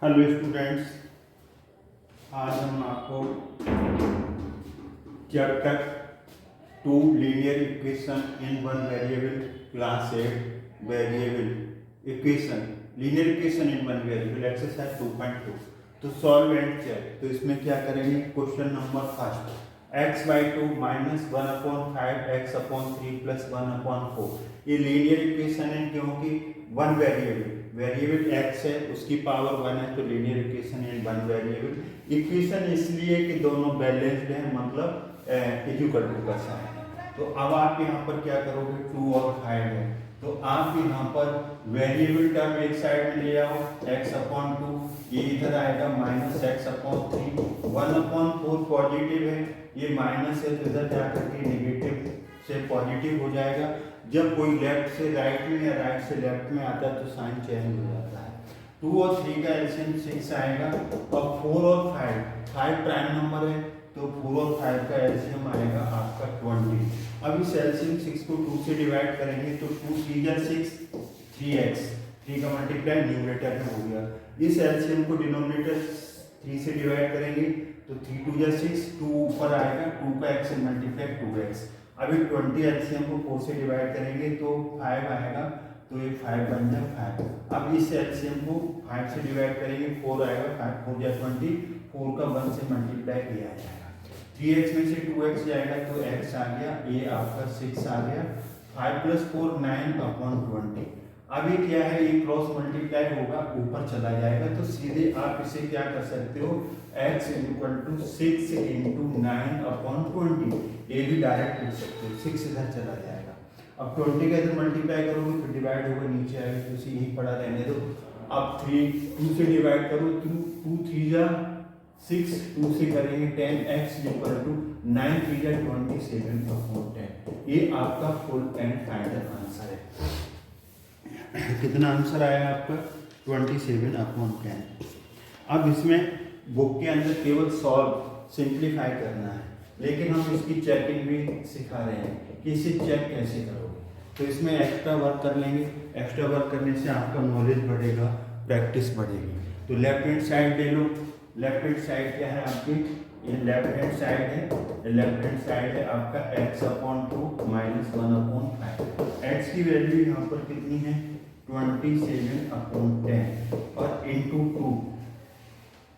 Hello students, आज हम आपको chapter 2 linear equation in one variable class 8 variable equation linear equation in one variable exercise 2.2 तो solve and check. तो इसमें क्या करेंगे, question number first x/2 - 1/5 x/3 + 1/4। ये लीनियर इक्वेशन है क्योंकि वन वेरिएबल x है, उसकी पावर 1 है, तो linear equation in one variable equation इसलिए कि दोनों बैलेंस्ड हैं, मतलब इक्वल टू का साइन है। तो अब आप यहाँ पर क्या करोगे, 2 और 5 है, तो आप यहाँ पर वेरिएबल टर्म एक साइड में ले आओ, x/2, ये इधर आएगा -x/3, 1/4 पॉजिटिव है, ये माइनस है, तो इधर जाकर के नेगेटिव से पॉजिटिव हो जाएगा। जब कोई लेफ्ट से राइट में या राइट से लेफ्ट में आता है तो साइन चेंज हो जाता है। 2 और 3 का एलसीएम 6 आएगा, और 4 और 5 प्राइम नंबर है, तो 4 और 5 का एलसीएम आएगा आपका 20। अब इस एलसीएम 6 को 2 से डिवाइड करेंगे तो 2 3 जा 6, 3x, 3 का मल्टीप्लाई न्यूमरेटर में हो गया। इस एलसीएम को डिनोमिनेटर 3 से डिवाइड करेंगे तो 3 2 जा 6, 2 ऊपर आएगा, 2 का x से मल्टीप्लाई 2x। अभी 20 एलसीएम को 4 से डिवाइड करेंगे तो 5 आएगा, तो ये 5 बन जाए 5। अब इस एलसीएम को 5 से डिवाइड करेंगे, 4 आएगा, 5 4 जा 20, 4 का 1 से मल्टीप्लाई किया जाएगा। 3x में से 2x जाएगा तो x आ गया, ये आपका 6 आ गया। 5 + 4 9/20। अभी क्या है, ये क्रॉस मल्टीप्लाई होगा, ऊपर चला जाएगा, तो सीधे आप इसे क्या कर सकते हो, x = 6 × 9/20। ये भी डायरेक्ट लिख सकते हो, 6 इधर चला जाएगा। अब 20 का इधर मल्टीप्लाई करोगे तो डिवाइड होगा, नीचे आएगा, तो इसे यही पड़ा रहने दो। अब 2 से डिवाइड करो, 2 3 जा 6, 2 से करेंगे 10x = 9 3 जा 27/10। ये आपका फुल एंड फाइनल आंसर है। कितना आंसर आया आपका, 27/10। अब इसमें बुक के अंदर केवल सॉल्व सिंप्लीफाई करना है, लेकिन हम इसकी चेकिंग भी सिखा रहे हैं कि इसे चेक कैसे करोगे। तो इसमें एक्स्ट्रा वर्क कर लेंगे, एक्स्ट्रा वर्क करने से आपका नॉलेज बढ़ेगा, प्रैक्टिस बढ़ेगी। तो लेफ्ट हैंड साइड ले लो। लेफ्ट हैंड साइड क्या है आपकी, ये लेफ्ट हैंड साइड है, लेफ्ट हैंड साइड है आपका x/2 - 1/5। x की वैल्यू यहाँ पर कितनी है, 27/10, और इंटू 2,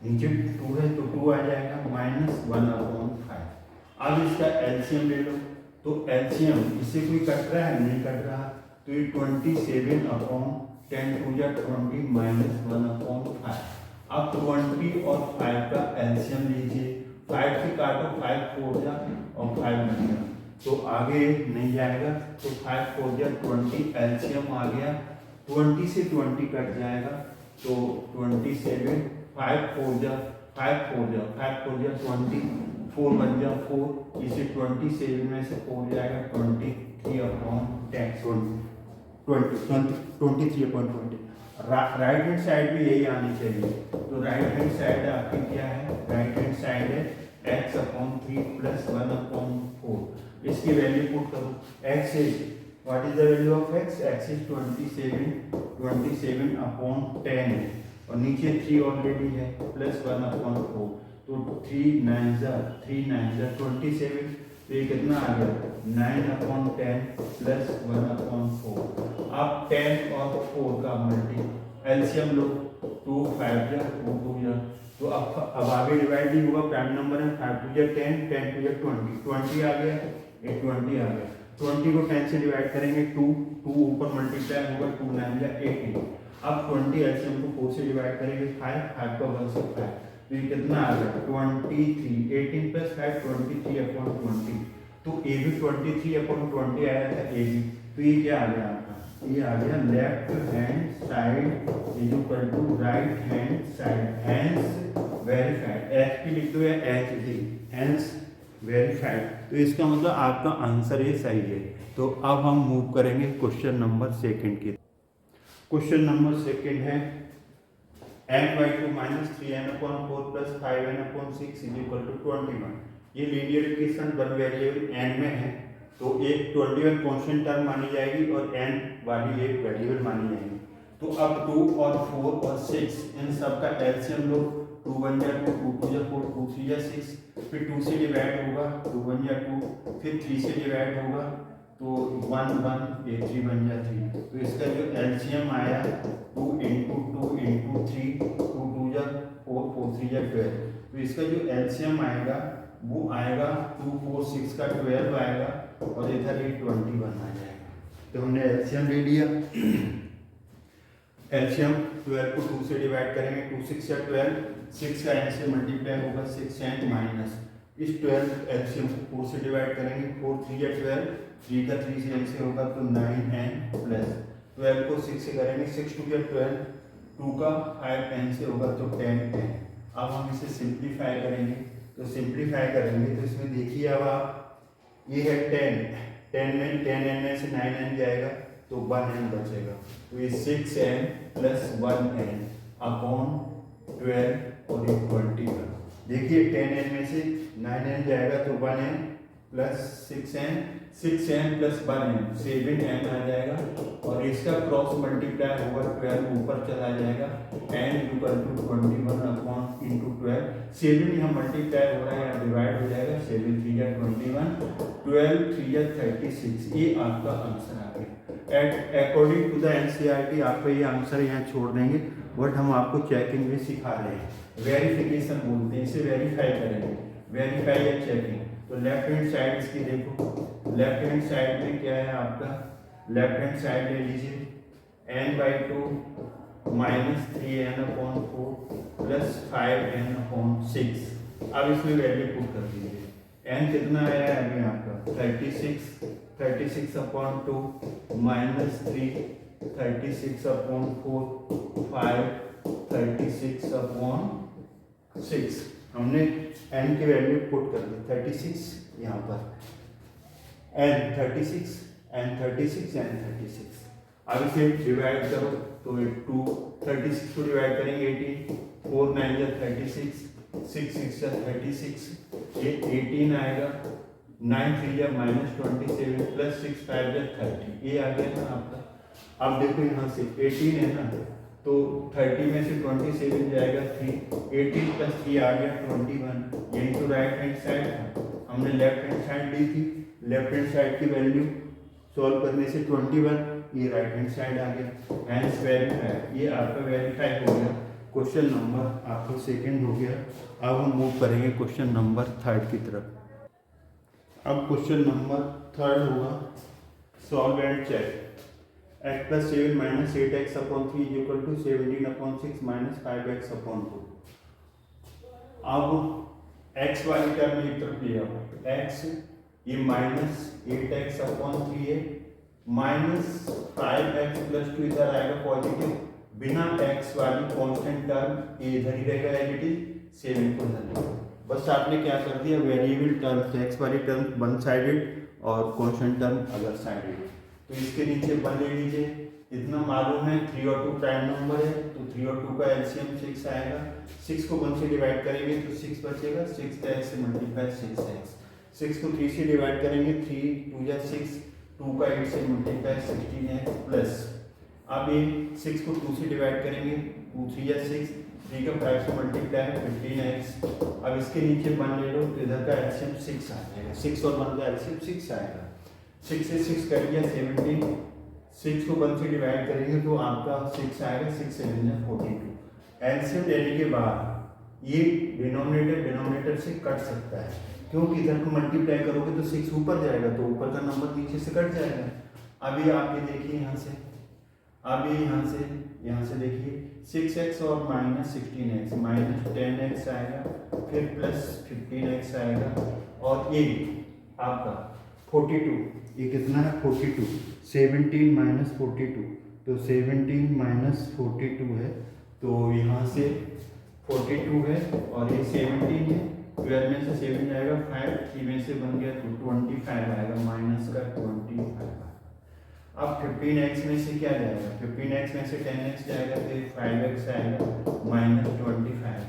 नीचे 2 है तो 2 आ जाएगा, -1/5। अब इसका एलसीएम ले लो, तो एलसीएम इससे कोई कट रहा है, नहीं कट रहा, तो ये 27/10 2 जा 20 -1/5। अब 20 और 5 का एलसीएम लीजिए, 5 से काटो, 5 4 जा और 5 बन गया, तो आगे नहीं जाएगा, तो 5 4 जा 20, एलसीएम आ गया, 20 से 20 कट जाएगा, तो 27, 5 4 जा 20, 4 बन जा 4, इसे 27 में से 4 जाएगा, 23/20। राइट हैंड साइड भी यही आनी चाहिए, तो राइट हैंड साइड आपकी क्या है, राइट हैंड साइड है x/3 + 1/4। इसकी वैल्यू पुट करो, x is, what is the value of x, x is 27/10 है, और नीचे 3 ऑलरेडी है, प्लस 1/4, तो 3 9 जा 27, तो ये कितना आ गया, 9/10 प्लस 1/4। अब 10 और 4 का मल्टी एलसीएम लो, 2 5 जा 2 2 जा, तो अब आगे डिवाइड नहीं होगा, प्राइम नंबर है, 5 2 जा 10, 10 2 जा 20 आ गया, ये 20 आ गया। 20 को 10 से डिवाइड करेंगे, 2 ऊपर मल्टीप्लाई होगा, 2 9 जा 18। अब 20 एलसीएम को 4 से डिवाइड करेंगे, 5 का 1 से 5, तो ये कितना आ गया, 23, 18 + 5 23/20। तो ए भी 23/20 आया था, ए भी, तो ये क्या आ गया आपका, ये आ गया left hand side = right hand side, hence verified. H P लिख दो या एच डी, हैंस वेरीफाइड, तो इसका मतलब आपका आंसर ये सही है। तो अब हम मूव करेंगे क्वेश्चन नंबर सेकंड की। क्वेश्चन नंबर सेकंड है n/2 - 3n/4 + 5n/6 = 21। ये linear equation one variable n में है, तो एक 21 कांस्टेंट टर्म मानी जाएगी और n वाली एक वेरिएबल मानी जाएगी। तो अब 2 और 4 और 6 इन सब का एलसीएम लो, 2 1 जा 2, 2 2 जा 4, 2 3 जा 6, फिर 2 से डिवाइड होगा, 2 1 जा 2, फिर 3 से डिवाइड होगा तो 1 1, ये 3 1 जा 3। तो इसका जो एलसीएम आया 2 इंटू 2 इंटू 3, 2 2 जा 4, 4 3 जा 12। तो इसका जो एलसीएम आएगा वो आएगा 2 4 6 का 12 आएगा और इधर ये 21 आ जाएगा। तो हमने एलसीएम ले लिया। एलसीएम 12 को 2 से डिवाइड करेंगे, 2 6 या 12, 6 का n से मल्टीप्लाई होगा, 6 n माइनस इस 12 एलसीएम को 4 से डिवाइड करेंगे, 4 3 या 12, 3 का 3 से n से होगा तो 9n प्लस 12 को 6 से करेंगे, 6 2 या 12, 2 का 5 n से होगा तो 10n। अब हम इसे सिंप्लीफाई करेंगे, तो सिंप्लीफाई करेंगे तो इसमें देखिए अब आप ये है 10 में 10n में से 9n जाएगा तो 1n बचेगा, तो ये 6n प्लस 1n अपॉन 12 और ये 21। देखिए 10n में से 9n जाएगा तो 1n plus 6n plus 1n 7n आ जाएगा और इसका क्रॉस मल्टीप्लाई होगा 12 ऊपर चला जाएगा, n equal to 21 upon into 12। 7 यहाँ मल्टीप्लाई हो रहा है या डिवाइड हो जाएगा, 7 3 या 21, 12 3 या 36। ये आपका आंसर आ गया। अकॉर्डिंग टू द एनसीईआरटी आपको ये आंसर यहाँ छोड़ देंगे, बट हम आपको चेकिंग भी सिखा रहे हैं, वेरिफिकेशन बोलते हैं इसे, वेरीफाई करेंगे, वेरीफाई या चेकिंग। तो लेफ्ट हैंड साइड इसकी देखो, लेफ्ट हैंड साइड में क्या है आपका, लेफ्ट हैंड साइड ले लीजिए n/2 minus 3n upon 4 plus 5n upon 6। अब इसमें वैल्यू पुट कर दीजिए, n कितना आया है अभी आपका 36 अपॉन 2 माइनस 3 36 अपॉन 4 5 36 अपॉन 6। हमने n की वैल्यू पुट कर दी 36 यहाँ पर, n 36 n 36 n 36। अब इसे डिवाइड करो तो 2 36 को डिवाइड करेंगे 18, 4 9 या 36, 6 6 या 36, ये 18 आएगा, 9 3 या माइनस 27 प्लस 6 5 या 30, ये आ गया ना आपका। अब देखो यहाँ से 18 है ना, तो 30 में से 27 जाएगा 3, 18 प्लस 3 आ गया 21। यही तो राइट हैंड साइड था, हमने लेफ्ट हैंड साइड ली थी, लेफ्ट हैंड साइड की वैल्यू सॉल्व करने से 21, ये राइट हैंड साइड आ गया, हैंस वेरीफाई। ये आपका वेरीफाई हो गया, क्वेश्चन नंबर आपका सेकंड हो गया। अब हम मूव करेंगे क्वेश्चन नंबर थर्ड की तरफ। अब क्वेश्चन नंबर थर्ड होगा, solve and check. x plus 7 minus 8x upon 3 is equal to 17 upon 6 minus 5x upon 2। अब x वाली टर्म एक तरफ लिया, x ये माइनस 8x अपॉन 3 है, माइनस 5x प्लस 2 इधर आएगा पॉजिटिव, बिना x वाली कांस्टेंट टर्म ये इधर ही रहेगा एज इट इज, 7 को इधर। बस आपने क्या कर दिया, वेरिएबल टर्म x वाली टर्म वन साइडेड और कांस्टेंट टर्म अदर साइडेड। तो इसके नीचे 1 ले लीजिए, इतना मालूम है 3 और 2 प्राइम नंबर है, तो 3 और 2 का एलसीएम 6 आएगा, 6 को 1 से डिवाइड करेंगे तो 6 बचेगा, 6 का x से मल्टीप्लाई 6x, 6 को 3 से डिवाइड करेंगे 3 2 या 6, 2 का 8 से मल्टीप्लाई 16x प्लस, अब ये 6 को 2 से डिवाइड करेंगे 2 3 या 6, 3 का 5 से मल्टीप्लाई 15x। अब इसके नीचे 1 ले लो तो इधर का एलसीएम 6 आ जाएगा, 6 और 1 का एलसीएम 6 आएगा, 6 से 6 कर दिया 17, 6 को 1 से डिवाइड करेंगे तो आपका 6 आएगा, 6 7 या 42। एलसीएम लेने के बाद ये डिनोमिनेटर से कट सकता है, क्योंकि इधर को मल्टीप्लाई करोगे तो 6 ऊपर जाएगा तो ऊपर का नंबर नीचे से कट जाएगा। अभी आप ये देखिए यहाँ से, अभी यहाँ से देखिए 6x और माइनस 16x, माइनस 10x आएगा, फिर प्लस 15x आएगा, और ये आपका 42, ये कितना है 42, 17 माइनस 42, तो 17 माइनस 42 है, तो यहाँ से 42 है और ये 17 है, 12 में से 7 जाएगा 5, 3 में से बन गया तो 25 आएगा, माइनस का 25। अब 15x में से क्या जाएगा, 15x में से 10x जाएगा तो 5x आएगा, माइनस 25।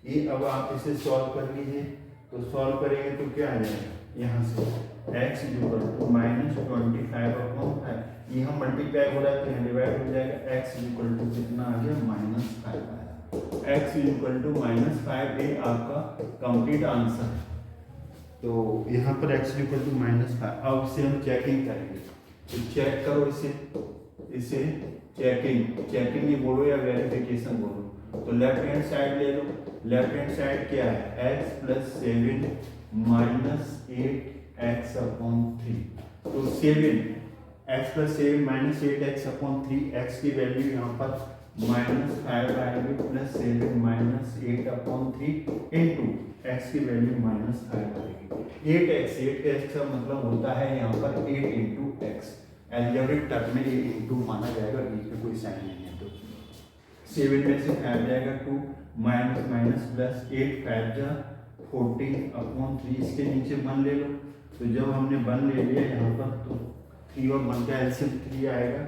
ये अब आप इसे सॉल्व कर लीजिए, तो सॉल्व करेंगे तो क्या आ जाएगा, यहाँ से x इक्वल टू -25/5। यहाँ मल्टीप्लाई हो रहा है तो यहाँ डिवाइड हो जाएगा। x इक्वल टू कितना आ गया, -5 आया। x इक्वल टू -5 ये आपका कंप्लीट आंसर है। तो यहाँ पर x इक्वल टू -5। अब इसे हम चेकिंग करेंगे, तो चेक करो इसे चेकिंग ही बोलो या वेरिफिकेशन बोलो। तो लेफ्ट हैंड साइड ले लो। लेफ्ट हैंड साइड क्या है, x + 7 - 8x/3। तो 7x + 7 - 8x/3, x की वैल्यू यहाँ पर -5 आएगी +7 - 8/3 इंटू x की वैल्यू -5 आएगी। 8x का मतलब होता है यहाँ पर 8 × x। एल्जेब्रिक टर्म में 8 इंटू माना जाएगा, बीच में कोई साइन नहीं है। तो 7 में से 5 जाएगा 2 माइनस प्लस 8 5 जा 40/3। इसके नीचे 1 ले लो। तो जब हमने 1 ले लिया यहाँ पर, तो 3 और 1 का एलसीएम 3 आएगा।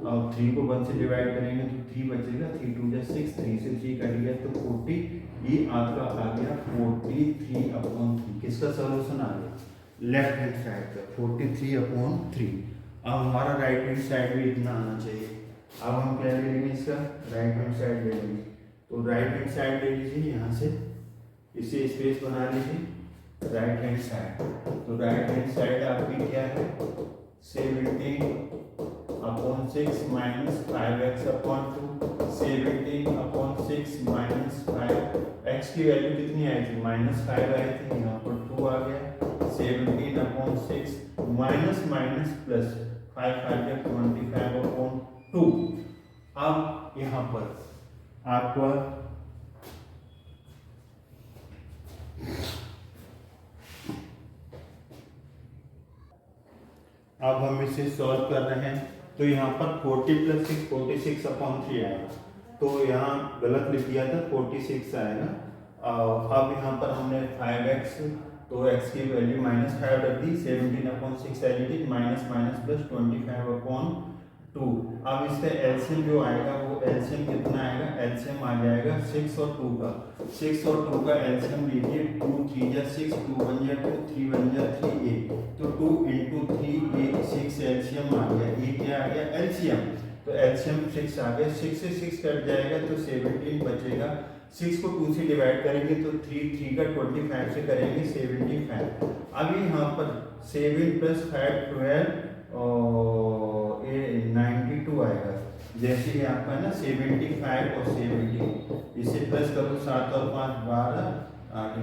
और 3 को 1 से डिवाइड करेंगे तो 3 बचेगा। 3 × 2 = 6, 3 से 3 कट गया तो 40। ये आपका आ गया 43/3। किसका सॉल्यूशन आ गया, लेफ्ट हैंड साइड का 43/3। अब हमारा राइट हैंड साइड भी इतना आना चाहिए। अब हम क्या ले लेंगे, इसका राइट हैंड साइड ले लेंगे। तो राइट हैंड साइड ले लीजिए, यहाँ से इसे स्पेस बना लीजिए। राइट हैंड साइड, तो राइट हैंड साइड आपकी क्या है, 17/6 - 5x/2। 17/6 - 5, x की वैल्यू कितनी आई थी, -5 आई थी, यहाँ पर 2 आ गया। 17/6 माइनस प्लस 5 5 25/2। अब यहाँ पर आपको अब हम इसे सॉल्व कर रहे हैं। तो यहाँ पर 40 + 6 46/3 आएगा। तो यहाँ गलत लिख दिया था, 46 आएगा। अब यहाँ पर हमने 5x, तो x की वैल्यू -5 रख दी। 17/6 एडिटेड माइनस प्लस 25/2। अब इसका एलसीएम जो आएगा, वो एलसीएम कितना आएगा, एलसीएम आ जाएगा 6 और 2 का। 6 और 2 का एलसीएम लीजिए। 2 3 = 6, 2 1 = 2, 3 1 = 3 8। तो 2 × 3 8 6 एलसीएम आ गया। ये क्या आ गया, एलसीएम। तो एलसीएम 6 आ गया। 6 से 6 कट जाएगा तो 17 बचेगा। 6 को 2 से डिवाइड करेंगे तो 3 का 25 से करेंगे 75। अभी यहाँ पर 7 + 5 12 और ये 92 आएगा। जैसे ही आपका ना 75 और 70, इसे प्लस करो, 7 और 5 12,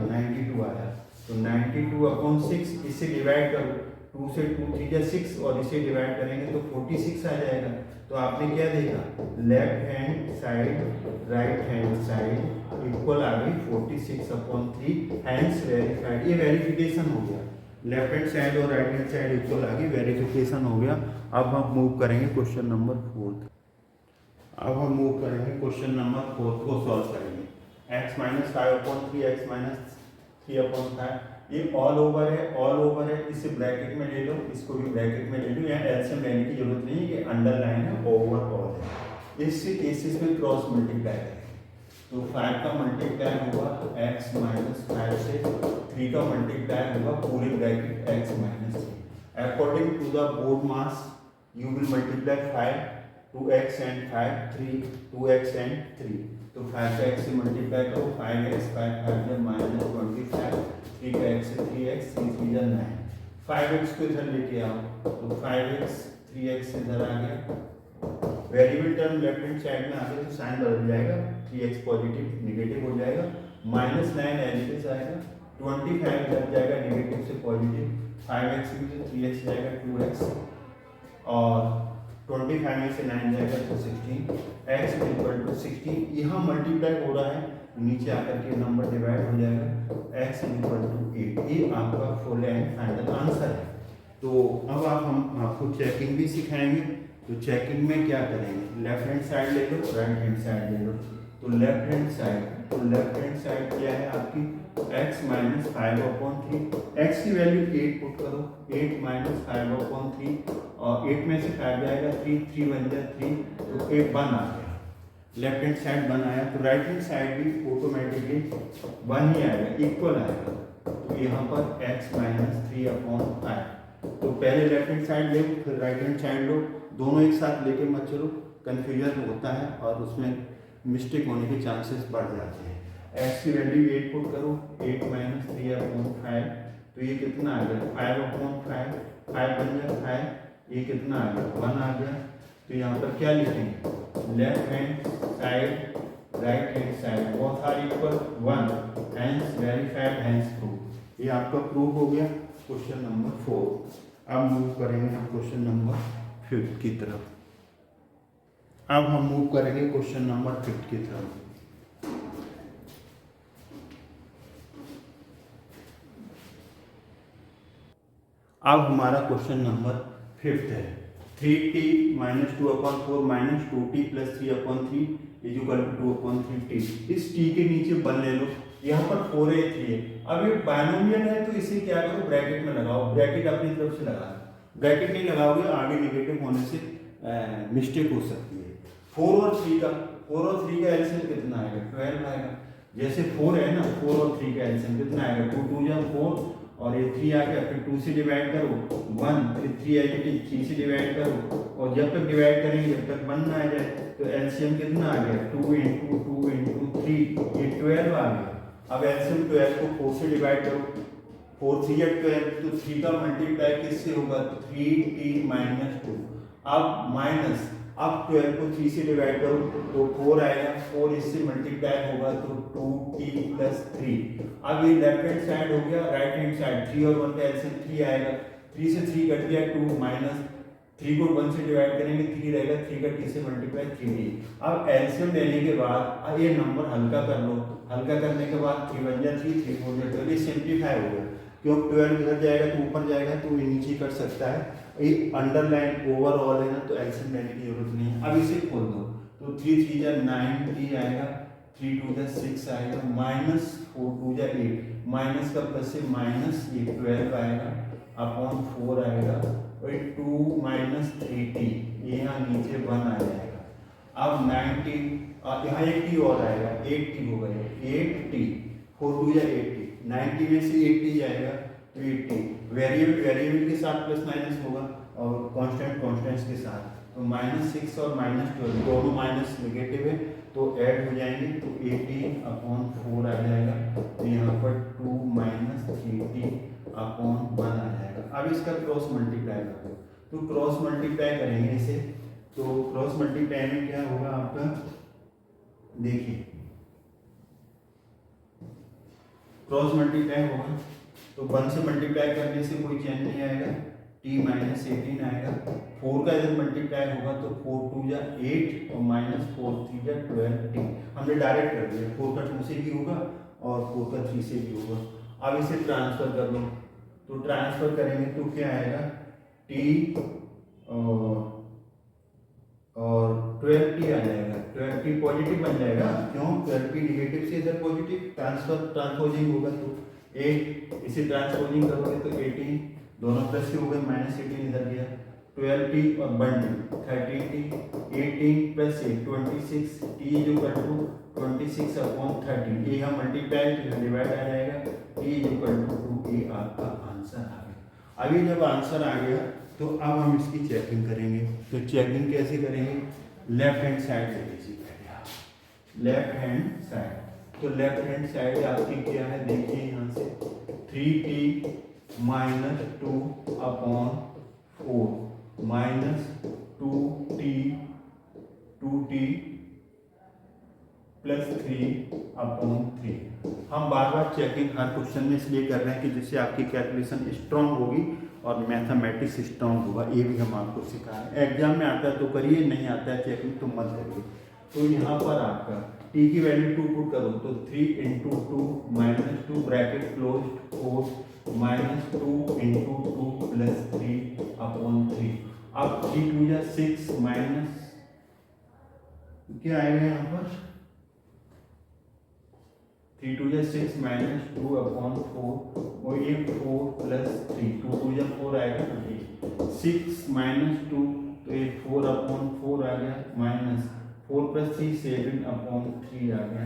92 आया। तो 92/6 इसे डिवाइड करो। 2 से 2 3 = 6 और इसे डिवाइड करेंगे तो 46 आ जाएगा। तो आपने क्या देखा, left hand side right hand side equal आ गई 46/3, हैंस वेरीफाइड। ये वेरिफिकेशन हो गया। लेफ्ट हैंड साइड और राइट हैंड साइड इक्वल आ गई, वेरिफिकेशन हो गया। अब हम मूव करेंगे क्वेश्चन नंबर 4। अब हम मूव करेंगे क्वेश्चन नंबर 4 को सॉल्व करेंगे। x - 5/3 x - 3/5 ये ऑल ओवर है। इसे ब्रैकेट में ले लो, इसको भी ब्रैकेट में ले लो। यहाँ एलसीएम लेने की जरूरत नहीं है, ये अंडरलाइन है, ओवरऑल है। इससे केसेस में क्रॉस मल्टीप्लाई है। तो 5 का मल्टीप्लाई होगा x - 5 से, 3 का मल्टीप्लाई होगा पूरे bracket x - 3। According to the BODMAS you will multiply 5 2x and 5 3 2x and 3। तो 5 का x से मल्टीप्लाई करो, 5x 5 5 = -25, 3 का x से 3x 3 3 = 9। 5x को इधर लेके आओ, तो 5x 3x इधर आ गया। Variable term left hand side में आ गया तो साइन बदल जाएगा, 3x पॉजिटिव नेगेटिव हो जाएगा। -9 एज आएगा। 25 इधर जाएगा नेगेटिव से पॉजिटिव। 5x में से 3x जाएगा 2x और 25 में से 9 जाएगा तो 16। x = 16। यहाँ मल्टीप्लाई हो रहा है, नीचे आकर के नंबर डिवाइड हो जाएगा। x = 8। ये आपका फुल एंड फाइनल आंसर है। तो अब हम आपको चेकिंग भी सिखाएंगे। तो चेकिंग में क्या करेंगे, लेफ्ट हैंड साइड ले लो, राइट हैंड साइड ले लो। तो लेफ्ट हैंड साइड क्या है आपकी, x - 5/3। x की वैल्यू 8 पुट करो, 8 - 5/3 और 8 में से 5 जाएगा 3 3 1 = 3, तो 8 1 आ गया। लेफ्ट हैंड साइड 1 आया, तो राइट हैंड साइड भी ऑटोमेटिकली 1 ही आएगा, इक्वल आएगा। तो यहाँ पर x - 3/5 तो पहले लेफ्ट हैंड साइड ले फिर राइट हैंड साइड लो, दोनों एक साथ लेके मत चलो, कन्फ्यूजन होता है और उसमें मिस्टेक होने के चांसेस बढ़ जाते हैं। एक्स की वैल्यू 8 पुट करो, 8 माइनस 3/5, तो ये कितना आ गया 5/5, 5 बन गया 5, ये कितना आ गया 1 आ गया। तो यहाँ पर क्या लिखेंगे, left hand side right hand side both are equal 1, hence verified, hence prove. ये आपका प्रूव हो गया क्वेश्चन नंबर 4। अब मूव करेंगे हम क्वेश्चन नंबर 5 की तरफ। अब हम मूव करेंगे क्वेश्चन नंबर 5 की तरफ। अब हमारा क्वेश्चन नंबर 5 है, 3t minus 2/4 minus 2t plus 3/3 is equal to 2/3t। इस t के नीचे 1 ले लो, यहाँ पर 4 है 3 है। अब ये बायनोमियल है तो इसे क्या करो, ब्रैकेट में लगाओ, ब्रैकेट अपनी तरफ से लगा, ब्रैकेट नहीं लगाओगे आगे नेगेटिव होने से मिस्टेक हो सकती है। 4 और 3 का एलसीएम कितना आएगा 12 आएगा। जैसे 4 है ना, 4 और 3 का एलसीएम कितना आएगा 2 2 जा 4 और ये 3 आ गया, फिर 2 से डिवाइड करो 1, फिर 3 आएगी 3 से डिवाइड करो, और जब तक डिवाइड करेंगे जब तक 1 ना आ जाए, तो एलसीएम कितना आ गया 2 × 2 × 3, ये 12 आ गया। अब एलसीएम 12 को 4 से डिवाइड करो, 4 3 या 12, तो 3 का मल्टीप्लाई किससे होगा 3t माइनस 2। अब माइनस, अब 12 को 3 से डिवाइड करो तो 4 आएगा, 4 इससे मल्टीप्लाई होगा तो 2t प्लस 3। अब ये लेफ्ट हैंड साइड हो गया, राइट हैंड साइड 3 और 1 का एलसीएम 3 आएगा, 3 से 3 कट गया 2 माइनस 3 को 1 से डिवाइड करेंगे 3 रहेगा, 3 का t से मल्टीप्लाई 3t। अब एलसीएम लेने के बाद ये नंबर हल्का कर लो, हल्का करने के बाद 3 1 जा 3 3 4 जा 12, ये सिंप्लीफाई हो गया, क्योंकि 12 इधर जाएगा तो ऊपर जाएगा तो ये नीचे कर सकता है, ये अंडरलाइन ओवरऑल है ना, तो एलसीएम लेने की जरूरत नहीं है। अब इसे खोल दो तो 3 3 जा 9t आएगा, 3 2 जा 6 आएगा, माइनस 4 2 जा 8, माइनस का प्लस से माइनस ये 12 आएगा अपॉन 4 आएगा, और 2 माइनस 3t, ये यहाँ नीचे 1 आ जाएगा। अब 9t, यहाँ एक t और आएगा, 8t हो गया, 8t 4 2 जा 8t, 90 में से 8t जाएगा तो 8t, वेरिएबल के साथ प्लस माइनस होगा और कांस्टेंट्स के साथ, तो -6 और -12 दोनों माइनस नेगेटिव है तो ऐड हो जाएंगे, तो 18/4 आ जाएगा, तो यहाँ पर 2 माइनस 3t/1 आ जाएगा। अब इसका क्रॉस मल्टीप्लाई कर दो, तो क्रॉस मल्टीप्लाई करेंगे इसे, तो क्रॉस मल्टीप्लाई में क्या होगा आपका, देखिए क्रॉस मल्टीप्लाई होगा तो 1 से मल्टीप्लाई करने से कोई चेंज नहीं आएगा, t माइनस 18 आएगा, 4 का जब मल्टीप्लाई होगा तो 4 2 जा 8 और माइनस 4 3 जा 12t, हमने डायरेक्ट कर दिया, 4 का 2 से भी होगा और 4 का 3 से भी होगा। अब इसे ट्रांसफर कर लो, तो ट्रांसफर करेंगे तो क्या आएगा t और 12t आ जाएगा, 12t पॉजिटिव बन जाएगा, क्यों 12t निगेटिव से इधर पॉजिटिव, ट्रांसपोजिंग होगा तो 8, इसे ट्रांसपोजिंग करोगे तो 18, दोनों प्लस के हो गए, -18 इधर गया, 12t और 1t 13t, 18 प्लस 8 26, t जो कर टू 26/13, ये हम मल्टीप्लाई तो डिवाइड आ जाएगा, t इक्वल टू 2, ये आपका आंसर आ गया। अभी जब आंसर आ गया तो अब हम इसकी चेकिंग करेंगे, तो चेकिंग कैसे करेंगे, लेफ्ट हैंड साइड से लीजिए पहले आप, लेफ्ट हैंड साइड, तो लेफ्ट हैंड साइड आपकी क्या है देखिए यहाँ से 3t minus 2/4 minus 2t plus 3/3। हम बार बार चेकिंग हर क्वेश्चन में इसलिए कर रहे हैं कि जिससे आपकी कैलकुलेशन स्ट्रांग होगी और मैथमेटिक्स स्ट्रांग होगा, ये भी हम आपको सिखा रहे हैं। एग्जाम में आता है तो करिए, नहीं आता है चेकिंग तो मत करिए। तो यहाँ पर आपका t की वैल्यू 2 पुट करो तो 3 × 2 -2 ब्रैकेट क्लोज 4 -2 × 2 प्लस 3/3। अब 3 2 जा 6 माइनस क्या आएगा यहाँ पर 3 2 जा 6 माइनस 2/4 और ये 4 प्लस 3, 2 2 जा 4 आएगा, 6 माइनस 2 तो ये 4/4 आ गया, माइनस 4 प्लस 3 7/3 आ गया।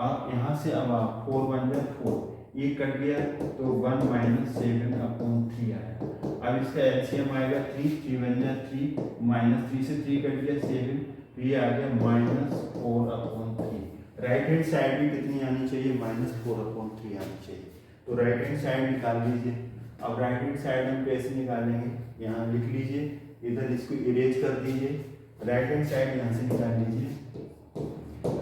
आप यहाँ से अब आप 4 1 जा 4, ये कट गया तो 1 माइनस 7/3 आया। अब इसका एलसीएम आएगा 3, 3 1 जा 3, माइनस 3 से 3 कट गया 7, तो ये आ गया -4/3। राइट हैंड साइड भी कितनी आनी चाहिए, -4/3 आनी चाहिए। तो राइट हैंड साइड निकाल लीजिए। अब राइट हैंड साइड हम कैसे निकालेंगे, यहाँ लिख लीजिए, इधर इसको इरेज कर दीजिए। राइट हैंड साइड यहाँ से निकाल लीजिए।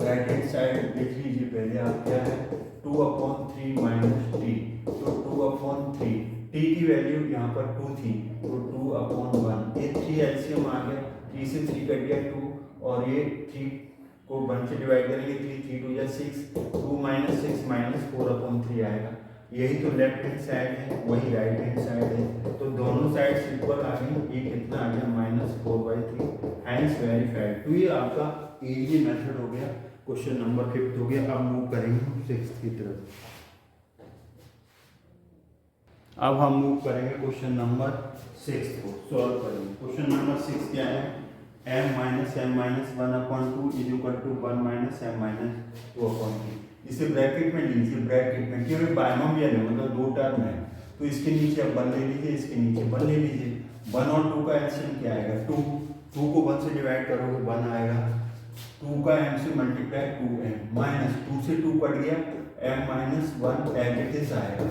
राइट हैंड साइड लिख लीजिए पहले आप, क्या है 2/3 माइनस टी, तो 2/3, टी की वैल्यू यहाँ पर 2 थी तो 2/1, ये 3 एलसीएम आ गया, 3 से 3 कट गया 2, और ये 3 को 1 से डिवाइड करेंगे 3, 3 2 जा 6, 2 माइनस 6 -4/3 आएगा। यही तो लेफ्ट हैंड साइड है, वही राइट हैंड साइड है, तो दोनों साइड इक्वल आ गई। ये कितना आ गया -4/3, हैंस वेरीफाइड। तो ये आपका इजी मेथड हो गया, क्वेश्चन नंबर 5 हो गया। अब मूव करेंगे 6 की तरफ। अब हम मूव करेंगे क्वेश्चन नंबर 6 को सॉल्व करेंगे। क्वेश्चन नंबर 6 क्या है, m minus m minus 1/2 is equal to 1 minus m minus 2/3। इसे ब्रैकेट में लीजिए, ब्रैकेट में, क्योंकि बायनोमियल है मतलब 2 टर्म है, तो इसके नीचे आप 1 ले लीजिए, इसके नीचे 1 ले लीजिए। 1 और 2 का एलसीएम क्या आएगा 2, 2 को 1 से डिवाइड करोगे 1 आएगा, 2 का m से मल्टीप्लाई 2m, माइनस 2 से 2 कट गया, m minus 1 as it is आएगा।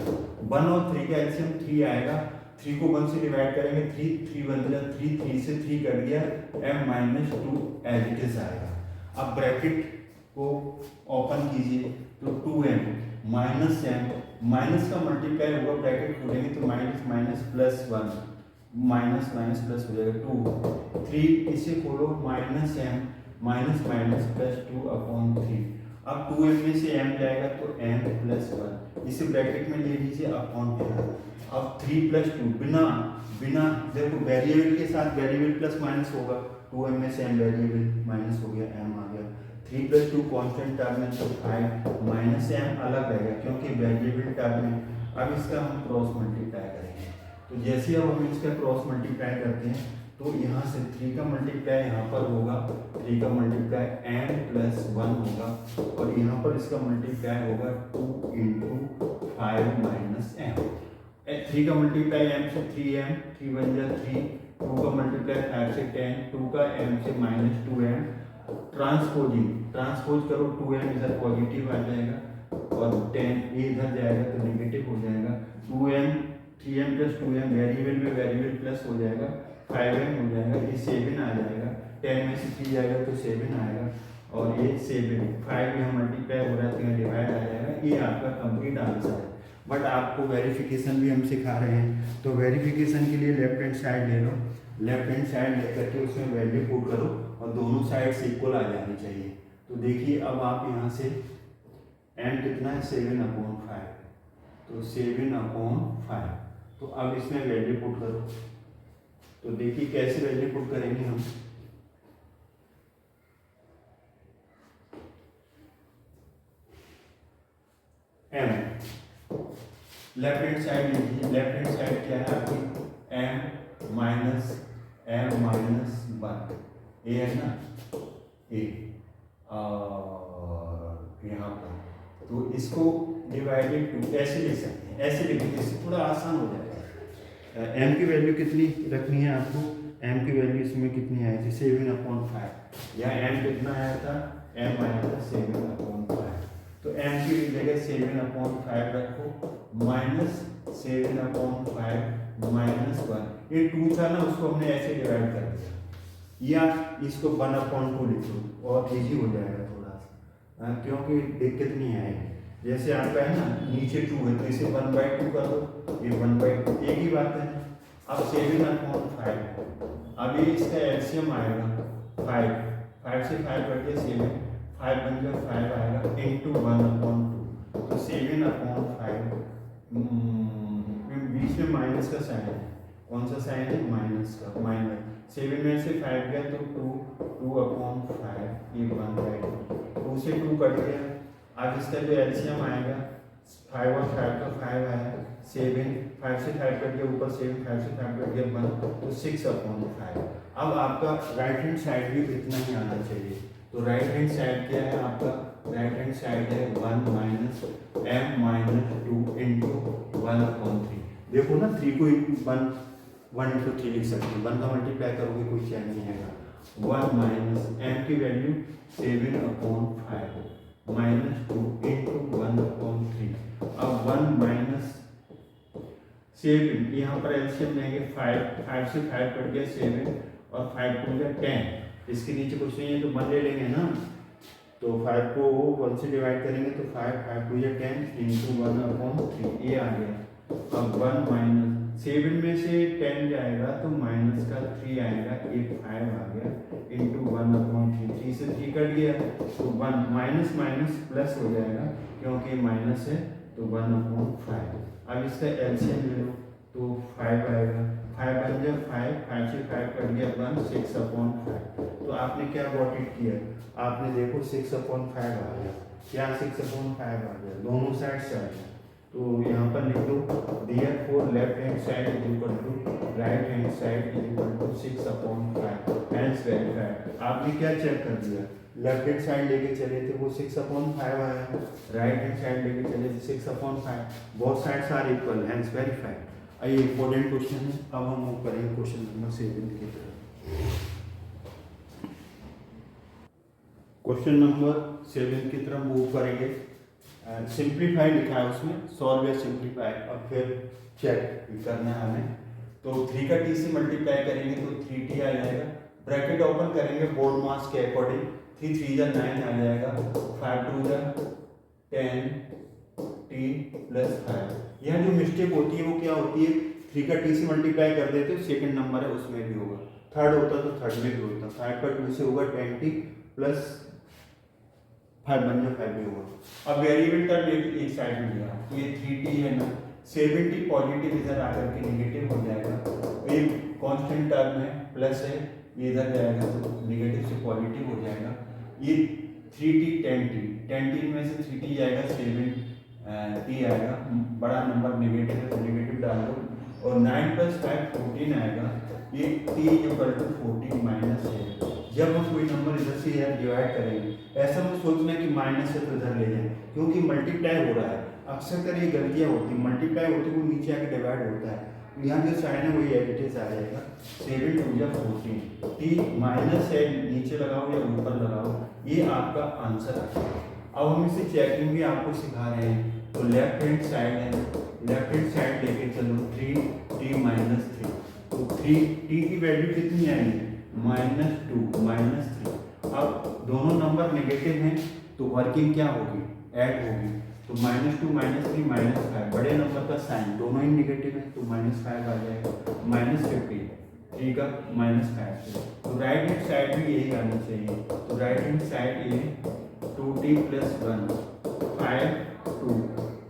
1 और 3 का एलसीएम 3 आएगा, 3 को 1 से डिवाइड करेंगे 3, 3 1 जा 3, 3 से 3 कट गया, m minus 2 as it is आएगा। अब ब्रैकेट को ओपन कीजिए, तो 2m माइनस m, माइनस का मल्टीप्लाई होगा, ब्रैकेट खोलेंगे तो minus minus plus 1, minus minus plus हो जाएगा 2, 3 इसे खोलो minus m minus minus plus 2/3। अब 2m में से m जाएगा तो m प्लस 1, इसे ब्रैकेट में ले लीजिए अपॉन में। अब 3 प्लस 2 बिना देखो वेरिएबल के साथ वेरिएबल प्लस माइनस होगा, 2m में से m वेरिएबल माइनस हो गया, m आ गया। 3 प्लस 2 कॉन्स्टेंट टर्म है तो 5 माइनस m अलग रहेगा क्योंकि वेरिएबल टर्म है। अब इसका हम क्रॉस मल्टीप्लाई करेंगे, तो जैसे अब हम इसका क्रॉस मल्टीप्लाई करते हैं तो यहाँ से 3 का मल्टीप्लाई यहाँ पर होगा, 3 का मल्टीप्लाई m प्लस 1 होगा, और यहाँ पर इसका मल्टीप्लाई होगा 2 × 5 माइनस m। 3 का मल्टीप्लाई m से 3m, 3 1 जा 3, 2 का मल्टीप्लाई 5 से 10, 2 का m से माइनस 2m, ट्रांसपोज करो 2m इधर पॉजिटिव आ जाएगा और 10 ये इधर जाएगा तो नेगेटिव हो जाएगा। 2m 3m plus 2m variable में वेरिएबल प्लस हो जाएगा, 5m हो जाएगा, ये 7 आ जाएगा, 10 में से 3 जाएगा तो 7 आएगा, और ये 7 5 यहाँ मल्टीप्लाई हो रहा है तो यहाँ डिवाइड आ जाएगा। ये आपका कंप्लीट आंसर है। बट आपको वेरिफिकेशन भी हम सिखा रहे हैं, तो वेरिफिकेशन के लिए लेफ्ट हैंड साइड ले लो, लेफ्ट हैंड साइड लेकर के उसमें वैल्यू पुट करो और दोनों साइड इक्वल आ जानी चाहिए। तो देखिए अब आप यहाँ से m कितना है 7/5, तो 7/5, तो अब इसमें वैल्यू पुट करो। तो देखिए कैसे वैल्यू पुट करेंगे हम, m लेफ्ट हैंड साइड लीजिए, लेफ्ट हैंड साइड क्या है आपकी m माइनस 1, ये है ना a, और यहाँ पर तो इसको डिवाइडेड 2 ऐसे लिख सकते हैं, ऐसे लिखेंगे इससे थोड़ा आसान हो जाएगा। m की वैल्यू कितनी रखनी है आपको, m की वैल्यू इसमें कितनी आई थी 7/5, यहाँ m कितना आया था m आया था 7/5, तो m की जगह 7/5 रखो, माइनस 7/5 माइनस 1, ये 2 था ना उसको हमने ऐसे डिवाइड कर दिया, या इसको 1/2 लिख लो और इजी हो जाएगा थोड़ा सा, क्योंकि दिक्कत नहीं आएगी। जैसे आपका है ना नीचे 2 है तो इसे 1/2 कर दो, ये 1/2 एक ही बात है। अब 7/5, अब ये इसका एलसीएम आएगा 5 से 5 कट गया 7, 5 बन गया 5 आएगा इंटू 1/2, तो 7/5 बीच में माइनस का साइन है, कौन सा साइन है माइनस का, माइनस 7 में से 5 गया तो 2/5, ये 1/2, 2 से 2 कट गया। अब इसका जो एलसीएम आएगा 5 और 5 का 5 आया, 7 5 से 5 कट गया ऊपर 7, 5 से 5 कट गया 1, तो 6/5। अब आपका राइट हैंड साइड भी इतना ही आना चाहिए, तो राइट हैंड साइड क्या है आपका, राइट हैंड साइड है 1 माइनस m माइनस 2 देखो ना 3 को 1 लिख सकते हैं, 1 का मल्टीप्लाई करोगे कोई चेंज नहीं आएगा। 1 माइनस m की वैल्यू 7/5 माइनस 2 इंटू 1/3। अब 1 माइनस 7, यहाँ पर एलसीएम लेंगे 5 से 5 कट गया 7 और 5 को गया 10। इसके नीचे कुछ नहीं है तो 1 ले लेंगे ना, तो 5 को 1 से डिवाइड करेंगे तो 5 2 या 10 इंटू 1/3 ये आ गया। अब 1 माइनस 7 में से 10 जाएगा तो माइनस का 3 आएगा, ये 5 आ गया इंटू 1/3। 3 से 3 कट गया तो 1 माइनस माइनस प्लस हो जाएगा क्योंकि माइनस है तो 1/5। अब इसका एलसीएम ले लो तो 5 आएगा, 5 बन गया 5 से 5 कट गया 1 6/5। तो आपने क्या गॉट इट किया, आपने देखो 6/5 आ गया, क्या 6/5 आ गया, दोनों साइड से आ गया। तो यहाँ पर लिख दो therefore left hand side is equal to right hand side is equal to 6/5 hence verified. आपने क्या चेक कर दिया, लेफ्ट हैंड साइड लेके चले थे वो 6/5 आया, राइट हैंड साइड लेके चले थे 6/5, both sides are equal hence verified. ये इंपॉर्टेंट क्वेश्चन है। अब हम मूव करेंगे क्वेश्चन नंबर 7 की तरफ। क्वेश्चन नंबर 7 की तरफ मूव करेंगे। सिंप्लीफाई लिखा है उसमें, सॉल्व या सिंप्लीफाई, अब फिर चेक करना है हमें। तो 3 का t से मल्टीप्लाई करेंगे तो 3t आ जाएगा, ब्रैकेट ओपन करेंगे बोर्ड मास के अकॉर्डिंग, 3 3 जा 9 आ जाएगा, 5 2 जा 10 t प्लस 5। यहाँ जो मिस्टेक होती है वो क्या होती है, 3 का t से मल्टीप्लाई कर देते हो, सेकंड नंबर है उसमें भी होगा, थर्ड होता तो थर्ड में भी होता, 5 का 2 से होगा 10t प्लस 5 बन जाए 5 भी होगा। अब वेरिएबल टर्म एक साइड में लिया, ये 3t है ना, 70 पॉजिटिव इधर आकर के नेगेटिव हो जाएगा, ये कांस्टेंट टर्म है प्लस है, ये इधर जाएगा तो नेगेटिव से पॉजिटिव हो जाएगा। ये 3t 10t में से 3t जाएगा 7t आएगा, बड़ा नंबर नेगेटिव है तो नेगेटिव डाल दो, और 9 + 5 14 आएगा, ये t इक्वल टू 14 माइनस है। जब हम कोई नंबर इधर से यार डिवाइड करेंगे, ऐसा मत सोचना कि माइनस है तो इधर ले जाए, क्योंकि मल्टीप्लाई हो रहा है, अक्सर कर ये गलतियाँ होती हैं, मल्टीप्लाई होती है वो नीचे आके डिवाइड होता है, यहाँ जो साइन है वही एडिटेज आ जाएगा, 7 2 जा 14, t माइनस है नीचे लगाओ या ऊपर लगाओ, ये आपका आंसर है। अब हम इसे चेकिंग भी आपको सिखा रहे हैं, तो लेफ्ट हैंड साइड है, लेफ्ट हैंड साइड लेके चलो 3t -3, तो 3t की वैल्यू कितनी आएगी -2 -3। अब दोनों नंबर नेगेटिव हैं तो वर्किंग क्या होगी, ऐड होगी, तो -2 -3 -5, बड़े नंबर का साइन दोनों ही नेगेटिव है तो -5 आ जाएगा, -50 ठीक है -5 से। तो राइट हैंड साइड भी यही आनी चाहिए, तो राइट हैंड साइड ये 2t + 1 5 2,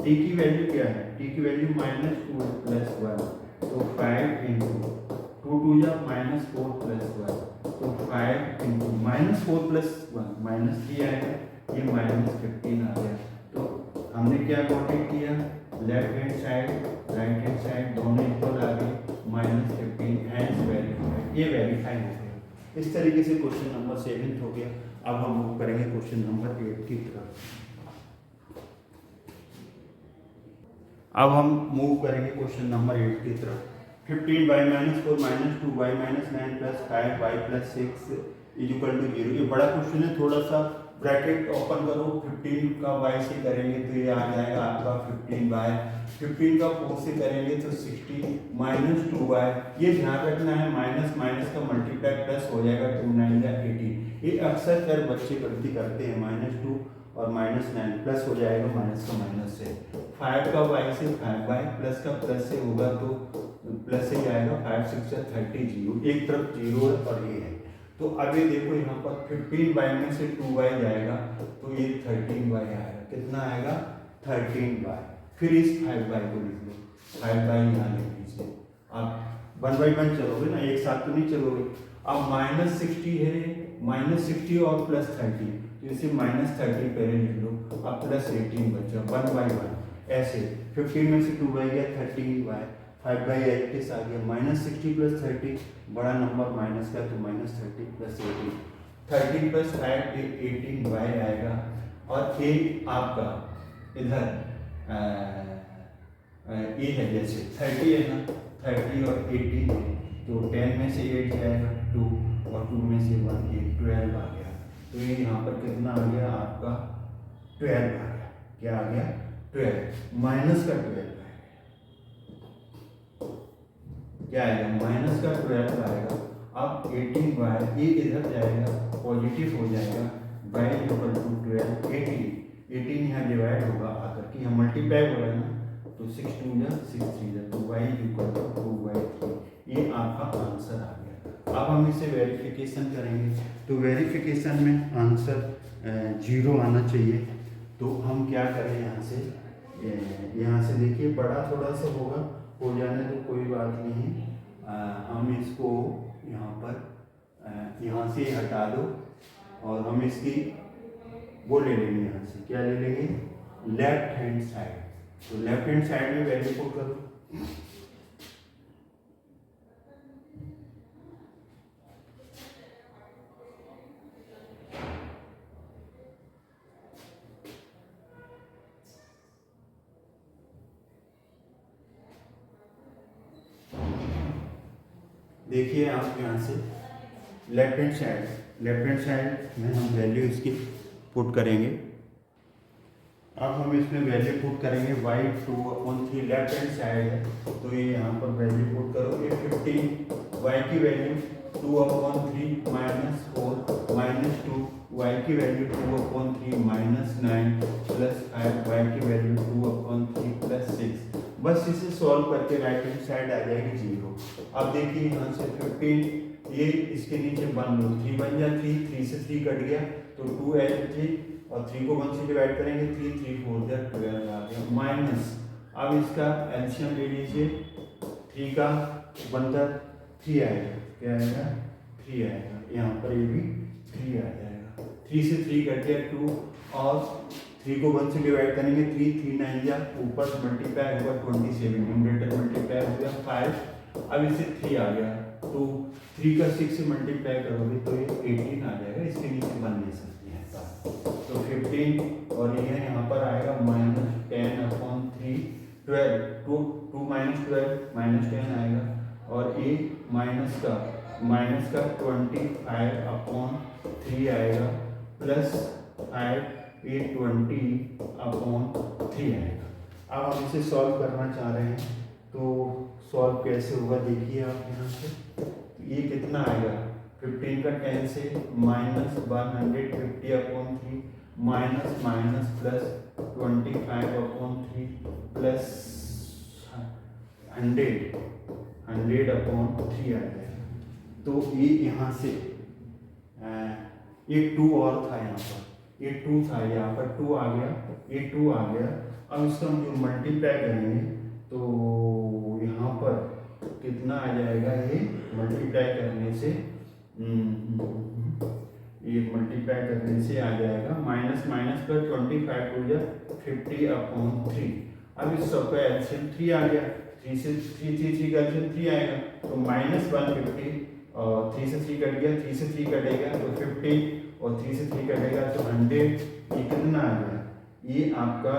t की वैल्यू क्या है, t की वैल्यू -2 + 1, तो 5 इंटू 2 2 जा -4 + 1, तो 5 इंटू -4 + 1 -3 आएगा, ये -15 आ गया। तो हमने क्या नोटेट किया, left hand side right hand side दोनों इक्वल आ गए, -15 हैंस वेरीफाइड, ये वेरीफाई हो गया। इस तरीके से क्वेश्चन नंबर 7 हो गया। अब हम मूव करेंगे क्वेश्चन नंबर 8 की तरफ। अब हम मूव करेंगे क्वेश्चन नंबर 8 की तरफ। 15y - 4 - 2y - 9 + 5y + 6 = 0। ये बड़ा क्वेश्चन है, थोड़ा सा ब्रैकेट ओपन करो, 15 का y से करेंगे तो ये आ जाएगा आपका 15y, 15 का 4 से करेंगे तो 60 - 2y, ये ध्यान रखना है, माइनस माइनस का मल्टीप्लाई प्लस हो जाएगा, 2 9 या 18। ये अक्सर कर बच्चे गलती करते हैं, -2 और -9 प्लस हो जाएगा माइनस का माइनस से, 5 का y से 5y प्लस का प्लस से होगा तो प्लस से जाएगा, 5 6 30 0, एक तरफ 0 है और ये है। तो अभी देखो यहाँ पर 15y में से 2y जाएगा तो ये 13y आएगा, कितना आएगा 13y। फिर इस 5y को लिख लो, 5y यहाँ लिख लीजिए। अब 1/1 चलोगे ना, एक साथ तो नहीं चलोगे। अब -60 है, -60 और +30, तो इसे -30 पहले लिख लो, अब +18 बचा, 1/1 ऐसे। 15 में से 2y गया 13y, 5y आ गया, -60 + 30 बड़ा नंबर माइनस का तो -30 + 18, 13 + 5 18y आएगा। और एक आपका इधर ए है, जैसे 30 है ना, 30 और 18 है, तो 10 में से 8 जाएगा 2 और 2 में से 1 ये 12 आ गया। तो ये यहाँ पर कितना आ गया आपका 12 आ गया। क्या आ गया 12 माइनस का 12 आएगा। क्या आएगा माइनस का 12 आएगा। अब 18 ये इधर जाएगा पॉजिटिव हो जाएगा, y इक्वल टू 12 18 यहाँ डिवाइड होगा आकर के, यहाँ मल्टीप्लाई हो रहा है ना, तो 6 2 या 6 3 तो y इक्वल टू 2/3 ये आपका आंसर आ गया। अब हम इसे वेरिफिकेशन करेंगे, तो वेरिफिकेशन में आंसर 0 आना चाहिए। तो हम क्या करें यहाँ से देखिए बड़ा थोड़ा सा होगा, हो जाने तो कोई बात नहीं, हम इसको यहाँ पर यहाँ से हटा दो और हम इसकी वो ले लेंगे, यहाँ से क्या ले लेंगे लेफ्ट हैंड साइड। तो लेफ्ट हैंड साइड में वैल्यू पुट करो, देखिए आप यहाँ से लेफ्ट हैंड साइड में हम वैल्यू इसकी पुट करेंगे। अब हम इसमें वैल्यू पुट करेंगे y 2/3 लेफ्ट हैंड साइड है, तो ये यहाँ पर वैल्यू पुट करो। ये 15 y की वैल्यू 2/3 माइनस 4 माइनस 2 y की वैल्यू 2/3 माइनस 9 प्लस 5 y की वैल्यू 2/3 प्लस 6। बस इसे सॉल्व करके राइट हैंड साइड आ जाएगी 0। अब देखिए यहाँ से 15 ये इसके नीचे 1 लो, 3 बन जा 3 से 3 कट गया तो 2 3 और 3 को 1 से डिवाइड करेंगे 3 3 4 जा 12 आ गया माइनस। अब इसका एलसीएम ले लीजिए, 3 का बनता 3 आएगा, क्या आएगा 3 आएगा, यहाँ पर ये भी 3 आ जाएगा। 3 से 3 कट गया 2 और 3 को 1 से डिवाइड करेंगे 3 9 जा ऊपर मल्टीप्लाई होगा 27 न्यूमरेटर मल्टीप्लाई हो गया 5। अब इसे 3 आ गया तो 3 का 6 से मल्टीप्लाई करोगे तो ये 18 आ जाएगा, इसके नीचे 1 ले सकते हैं तो 15 और ये यहाँ पर आएगा -10/3 12 2 माइनस 12 माइनस 10 आएगा और ये माइनस का 25/3 आएगा प्लस 5 ये 20/3 आएगा। अब हम इसे सॉल्व करना चाह रहे हैं, तो सॉल्व कैसे होगा देखिए आप यहाँ से, ये कितना आएगा 15 का 10 से -150/3 माइनस माइनस प्लस 25/3 प्लस 100/3 आ जाएगा। तो ये यहाँ से ये 2 और था, यहाँ पर ये 2 था, यहाँ पर 2 आ गया, ये 2 आ गया। अब इसका हम जो मल्टीप्लाई करेंगे तो यहाँ पर कितना आ जाएगा, ये मल्टीप्लाई करने से आ जाएगा माइनस माइनस पर 25 हो जाए 50/3। अब इस सबका एलसीएम 3 आ गया, 3 से 3 का एलसीएम 3 आएगा तो -150 और 3 से 3 कट गया, 3 से 3 कटेगा तो 50 और 3 से 3 कटेगा तो 100। ये कितना आ गया, ये आपका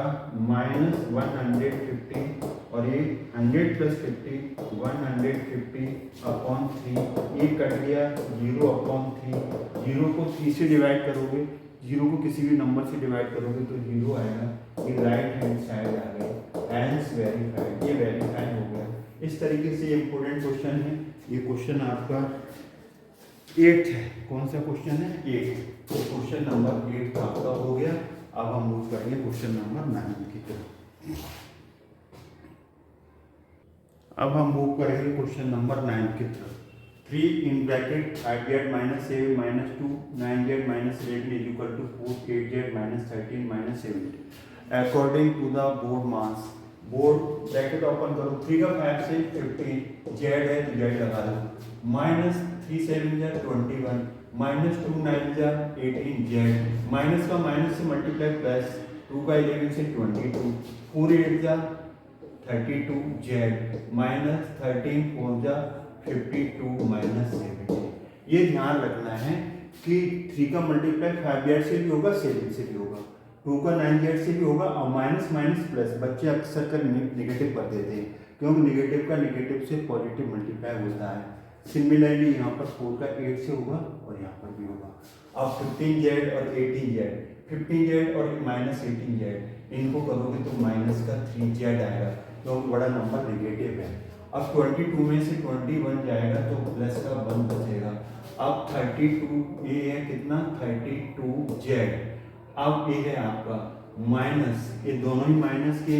-150 और ये 100 + 50 150/3 ये कट गया 0/3। 0 को 3 से डिवाइड करोगे, 0 को किसी भी नंबर से डिवाइड करोगे तो 0 आएगा। ये राइट हैंड साइड आ गई, हैंस वेरीफाइड, ये वेरीफाई हो गया। इस तरीके से इम्पोर्टेंट क्वेश्चन है। ये क्वेश्चन आपका 8 है, कौन सा क्वेश्चन है 8, तो क्वेश्चन नंबर 8 आपका हो गया। अब हम मूव करेंगे क्वेश्चन नंबर 9 की तरफ। अब हम मूव करेंगे क्वेश्चन नंबर 9 की तरफ। 3 in bracket 5z - 7 - 2 9z - 11 is equal to 4 8z - 13 - 17 according to the board mass। Board bracket open करो, 3 का 5 से 15 z है तो z लगा दो, -3 7 जा 21 -2 9 जा 18 z माइनस का माइनस से मल्टीप्लाई प्लस 2 का 11 से 22 4 8 जा 32 z -13 4 जा 52 -17। ये ध्यान रखना है कि 3 का मल्टीप्लाई 5z से भी होगा 7 से भी होगा, 2 का 9z से भी होगा, और माइनस माइनस प्लस बच्चे अक्सर कर निगेटिव कर देते हैं, क्योंकि निगेटिव का निगेटिव से पॉजिटिव मल्टीप्लाई होता है। सिमिलरली यहाँ पर 4 का 8 से होगा और यहाँ पर भी होगा। अब 15z और 18z, 15z और माइनस 18z इनको करोगे तो माइनस का 3z आएगा, क्योंकि बड़ा नंबर निगेटिव है। अब 22 में से 21 जाएगा तो प्लस का 1 बचेगा। अब 32 ये है कितना 32z। अब ये है आपका माइनस, ये दोनों ही माइनस के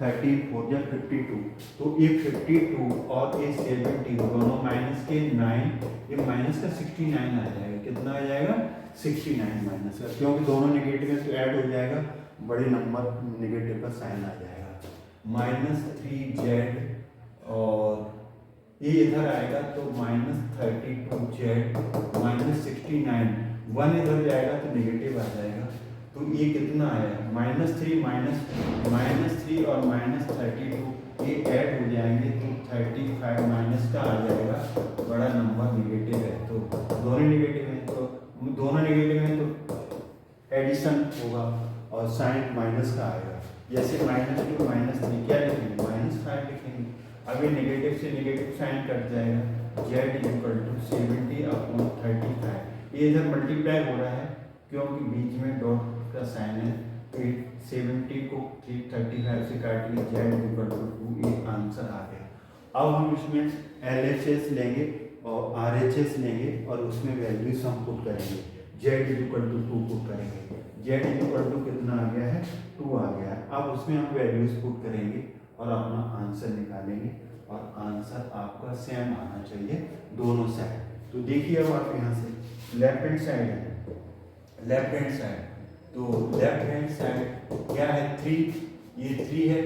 34 या 52, तो ये 52 और ये 70 दोनों माइनस के 9, ये माइनस का 69 आ जाएगा। कितना आ जाएगा 69 माइनस का, क्योंकि दोनों नेगेटिव है तो ऐड हो जाएगा, बड़े नंबर नेगेटिव का साइन आ जाएगा। माइनस 3z और ये इधर आएगा तो माइनस 32z माइनस 69, 1 इधर जाएगा तो नेगेटिव आ जाएगा। तो ये कितना आया माइनस 3 और माइनस 32 ये ऐड हो जाएंगे तो 35 माइनस का आ जाएगा, बड़ा नंबर निगेटिव है। तो दोनों नेगेटिव है तो एडिशन होगा और साइन माइनस का आएगा। जैसे -2 -3 क्या लिखेंगे -5 लिखेंगे। अभी नेगेटिव से नेगेटिव साइन कट जाएगा। z = 70/35, ये इधर मल्टीप्लाई हो रहा है क्योंकि बीच में डॉट का साइन है, तो 70 को 35 से काट लिए, z = 2, ये आंसर आ गया। अब हम इसमें LHS लेंगे और RHS लेंगे और उसमें वैल्यूज हम पुट करेंगे। z = 2 पुट करेंगे, z = कितना आ गया है 2 आ गया है। अब उसमें हम वैल्यूज पुट करेंगे और अपना आंसर निकालेंगे, और आंसर आपका सेम आना चाहिए दोनों साइड। तो देखिए अब आप यहाँ से लेफ्ट हैंड साइड है, लेफ्ट हैंड साइड, तो लेफ्ट हैंड साइड क्या है 3, ये 3 है,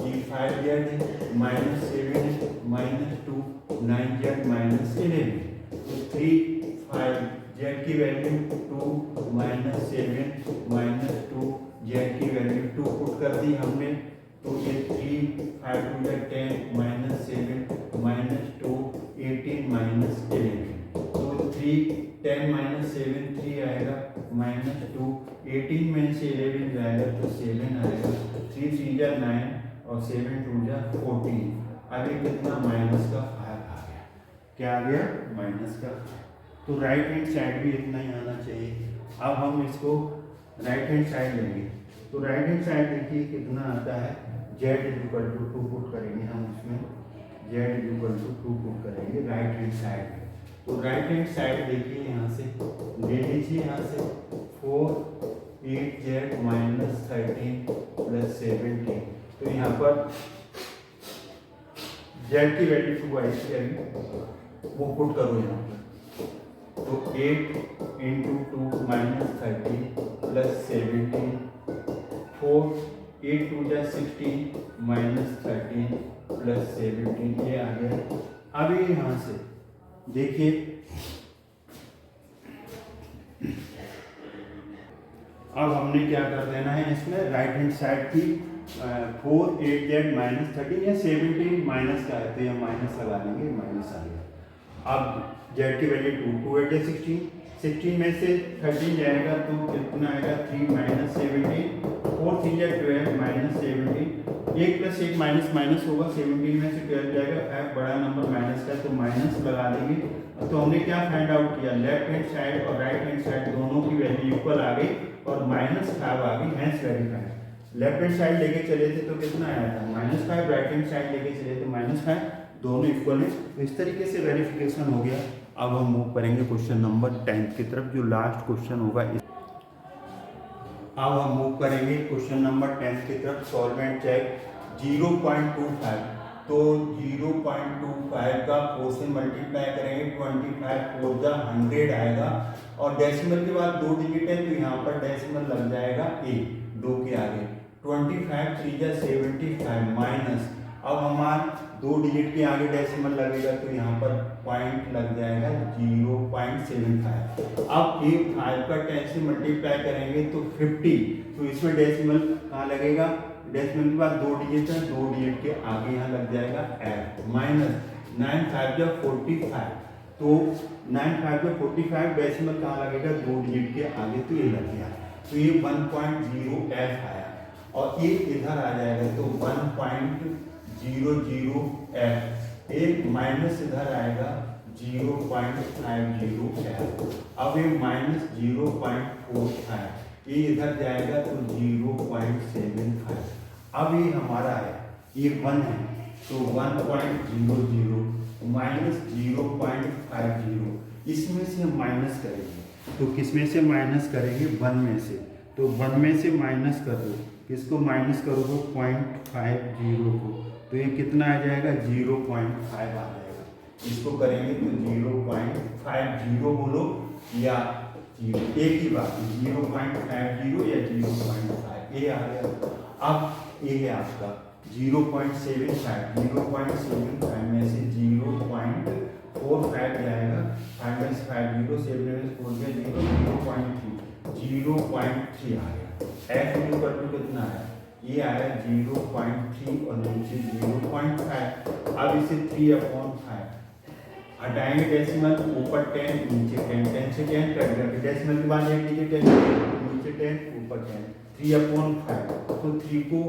ये 5z है, -7 है, -2 9z -11, तो 3 5 z की वैल्यू 2 -7 -2 z की वैल्यू 2 पुट कर दी हमने, तो ये 3 5 2 10 -7 -2 18 -11, तो 3 10 -7 3 आएगा, -2 18 में से 11 जाएगा तो 7 आएगा, 3 3 जा 9 और 7 2 जा 14। अभी कितना माइनस का 5 आ गया, क्या आ गया माइनस का 5। तो राइट हैंड साइड भी इतना ही आना चाहिए। अब हम इसको राइट हैंड साइड लेंगे, तो राइट हैंड साइड देखिए कितना आता है, z = 2 पुट करेंगे हम उसमें, z = 2 पुट करेंगे राइट हैंड साइड में। तो राइट हैंड साइड देखिए यहाँ से ले लीजिए, यहाँ से 4 8z -13 + 17, तो यहाँ पर z की वैल्यू 2 आई थी अभी, वो पुट करो यहाँ पर, तो 8 × 2 -13 + 17, 4 8 2 जा 16 -13 + 17, ये आ गया। अब ये यहाँ से देखिए, अब हमने क्या कर देना है इसमें राइट हैंड साइड की 4 8z -13 या 17 माइनस का है तो ये माइनस लगा देंगे, माइनस आ गया। अब z की वैल्यू 2 8 है 16 में से 13 जाएगा तो कितना आएगा 3 -17, 4 3 या 12 -17, 1 + 1 माइनस होगा, 17 में से 12 जाएगा, f बड़ा नंबर माइनस का तो माइनस लगा देंगे। तो हमने क्या फाइंड आउट किया, लेफ्ट हैंड साइड और राइट हैंड साइड दोनों की वैल्यू इक्वल आ गई और -5 आ गई, hence verified. Left hand side लेके चले थे तो कितना आया था -5, राइट हैंड साइड लेके चले तो -5, दोनों इक्वल है। तो इस तरीके से वेरिफिकेशन हो गया। अब हम मूव करेंगे क्वेश्चन नंबर 10 की तरफ, जो लास्ट क्वेश्चन होगा। अब हम मूव करेंगे क्वेश्चन नंबर 10 की तरफ। सॉल्वेंट चेक 0.25, तो 0.25 का 4 से मल्टीप्लाई करेंगे, 25 4 जा 100 आएगा, और डेसिमल के बाद 2 डिजिट है तो यहाँ पर डेसिमल लग जाएगा a 2 के आगे, 25 3 जा 75 माइनस, अब हमारा 2 डिजिट के आगे डेसिमल लगेगा तो यहाँ पर पॉइंट लग जाएगा 0.75। अब ये 5 का 10 से मल्टीप्लाई करेंगे तो 50, तो इसमें डेसिमल कहाँ लगेगा, डेसिमल के बाद 2 डिजिट है, 2 डिजिट के आगे यहाँ लग जाएगा f, माइनस 9 5 जा 45, तो 9 5 जा 45 डेसिमल कहाँ लगेगा 2 डिजिट के आगे, तो ये लग गया। तो ये 1.0 एफ आया और एक इधर आ जाएगा तो 1.00 एफ, एक माइनस इधर आएगा 0.50 एफ। अब ये -0.45 ये इधर जाएगा तो 0.75। अब ये हमारा है, ये 1 है तो 1.00 माइनस 0.50, इसमें से हम माइनस करेंगे। तो किस में से माइनस करेंगे? 1 में से। तो 1 में से माइनस कर दो, किसको माइनस करोगे? 0.50 को, तो ये कितना आ जाएगा? 0.5 आ जाएगा। इसको करेंगे तो 0.50 बोलो या 0, एक ही बात है, 0.50 या 0.5 ये आ गया। अब ये है आपका 0.75, 0.75 में से 0.45 जाएगा, 5 में से 5 0, 7 में से 4 गया 0.3 आ गया। एफ इक्वल टू कितना है? ये आया 0.3 और नीचे 0.5। अब इसे 3/5 हटाएंगे, डेसिमल ऊपर 10 नीचे 10, 10 से 10 कट गया, डेसिमल के बाद एक नीचे 10 नीचे 10 ऊपर 10, 3/5। तो 3 को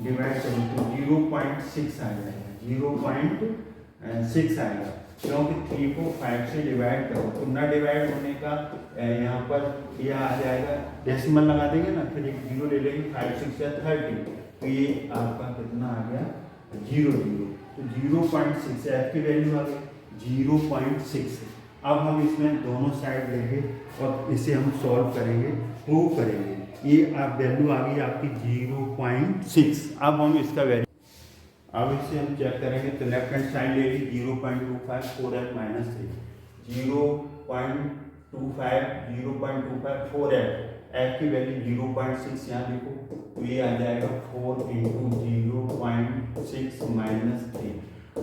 डिवाइड करें तो 0.6 आ जाएगा, 0.6 आएगा, क्योंकि 3 को 5 से डिवाइड करो तो ना डिवाइड होने का यहाँ पर यह आ जाएगा, डेसिमल लगा देंगे ना, फिर एक 0 ले लेंगे, 5 6 या 30, तो ये आपका कितना आ गया? 0 0। तो 0.6 एफ की वैल्यू आ गई 0.6। अब हम इसमें दोनों साइड लेंगे और इसे हम सॉल्व करेंगे, प्रूव करेंगे। ये आप वैल्यू आ गई आपकी 0.6। अब हम इसका वैल्यू, अब इसे हम चेक करेंगे तो लेफ्ट हैंड साइड ले ली 0.25 4f माइनस 3, 0.25 4f, एफ की वैल्यू 0.6 यहाँ देखो, तो ये आ जाएगा 4 इंटू 0.6 माइनस 3।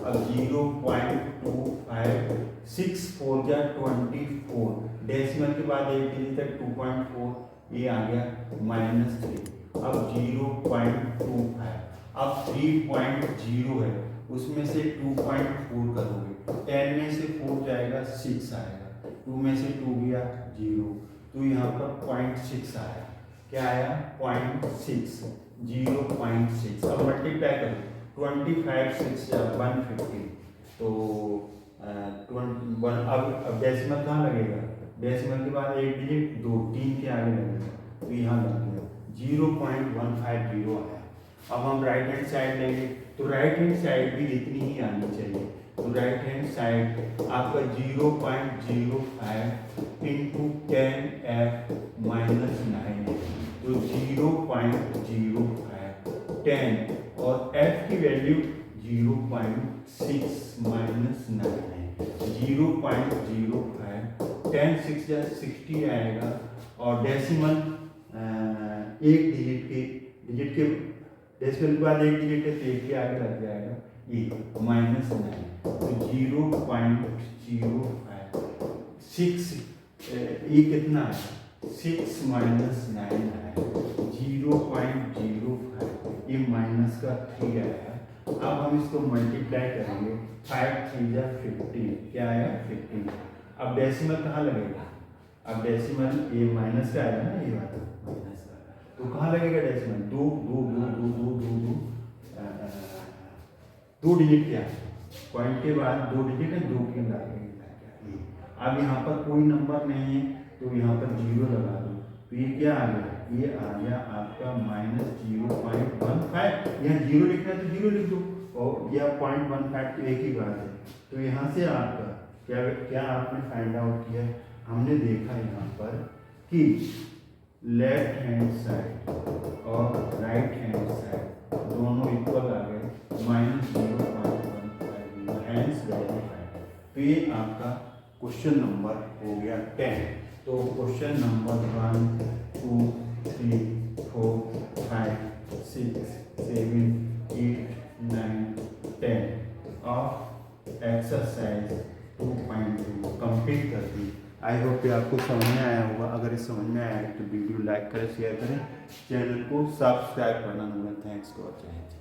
अब 0.25 6 4 जा 24, डेसिमल के बाद एक डिजिट तक 2.4, ये आ गया -3। अब 0.25, अब 3.0 है, उसमें से 2.4 करोगे, 10 में से 4 जाएगा 6 आएगा, 2 में से 2 गया 0, तो यहाँ पर 0.6 आया। क्या आया? 0.6, 0.6। अब मल्टीप्लाई करो, 25 6 150, तो अब डेसिमल कहाँ लगेगा? डेसिमल के बाद एक डिजिट 2 3 के आगे लगेगा, तो यहाँ लग गया 0.150 आया। अब हम राइट हैंड साइड लेंगे तो राइट हैंड साइड भी इतनी ही आनी चाहिए, तो राइट हैंड साइड आपका 0.05 इंटू 10f माइनस 9, तो 0.05 10 और f की वैल्यू 0.6 माइनस 9 है, 0.05 10 6 या 60 आएगा, और डेसिमल एक डिजिट के डेसिमल के बाद एक डिजिट है तो एक के आगे लग जाएगा ये -9, तो 0.05 6, ये कितना है? 6 माइनस 9 है, 0.05, ये माइनस का 3 आया। अब हम इसको मल्टीप्लाई करेंगे, 5 3 जा 50, क्या आया? 50। अब डेसिमल कहाँ लगेगा? अब डेसिमल ये माइनस का आया ना, ये वाला माइनस का, तो कहाँ लगेगा डेसिमल? 2 डिजिट क्या है? पॉइंट के बाद 2 डिजिट है, 2 के लगेगा। अब यहाँ पर कोई नंबर नहीं है तो यहाँ पर 0 लगा दो, तो ये क्या आ गया? ये आ गया आपका -0.15, यहाँ 0 लिखना है तो 0 लिख दो, और यह 0.15 तो एक ही बात है। तो यहाँ से आपका क्या आपने फाइंड आउट किया? हमने देखा यहाँ पर कि लेफ्ट हैंड साइड और राइट हैंड साइड दोनों इक्वल आ गए, -0.15, हैंस वेरीफाइड। तो ये आपका क्वेश्चन नंबर हो गया 10। तो question number 1 2 3 4 5 6 7 8 9 10 of exercise 2.2 complete कर दी। आई होप कि आपको समझ में आया होगा। अगर इस समझ में आया है तो वीडियो लाइक करें, शेयर करें, चैनल को सब्सक्राइब करना ना भूलें। Thanks for watching.